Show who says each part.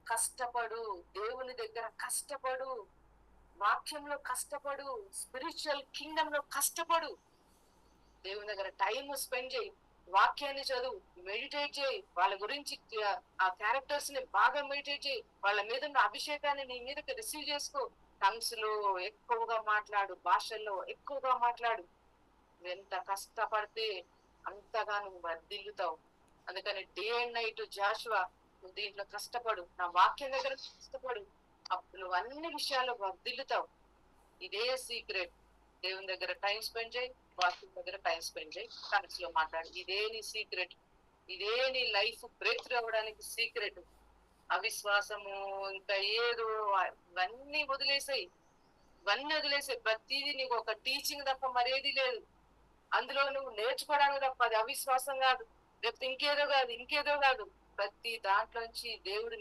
Speaker 1: కష్టపడు, దేవుని దగ్గర కష్టపడు, వాక్యంలో కష్టపడు, స్పిరిచువల్ కింగ్డమ్ లో కష్టపడు. దేవుని దగ్గర టైం స్పెండ్ చేయి, వాక్యాన్ని చదువు, మెడిటేట్ చేయి, వాళ్ళ గురించి ఆ క్యారెక్టర్స్ ని బాగా మెడిటేట్ చేయి, వాళ్ళ మీద ఉన్న అభిషేకాన్ని నీ మీదకి రిసీవ్ చేసుకో. టంగ్స్ లో ఎక్కువగా మాట్లాడు, భాషల్లో ఎక్కువగా మాట్లాడు. నువ్వు ఎంత కష్టపడితే అంతగా నువ్వు వర్ధిల్లుతావు. అందుకని డే అండ్ నైట్ జాషువా, నువ్వు దీంట్లో కష్టపడు, నా వాక్యం దగ్గర కష్టపడు, అప్పుడు నువ్వు అన్ని విషయాల్లో వర్ధిల్లుతావు. ఇదే సీక్రెట్. దేవుని దగ్గర టైం స్పెండ్ చేయి, వాక్యం దగ్గర టైం స్పెండ్ చేయి, టంగ్స్ లో మాట్లాడు. ఇదే నీ సీక్రెట్. ఇదే నీ లైఫ్ బ్రేక్ త్రూ అవ్వడానికి సీక్రెట్. అవిశ్వాసము, ఇంకా ఏదో, ఇవన్నీ వదిలేసాయి. ఇవన్నీ వదిలేసాయి. ప్రతిదీ నీకు ఒక టీచింగ్ తప్ప మరేది లేదు. అందులో నువ్వు నేర్చుకోవడానికి తప్ప. అది అవిశ్వాసం కాదు, లేకపోతే ఇంకేదో కాదు, ఇంకేదో కాదు. ప్రతి దాంట్లోంచి దేవుడు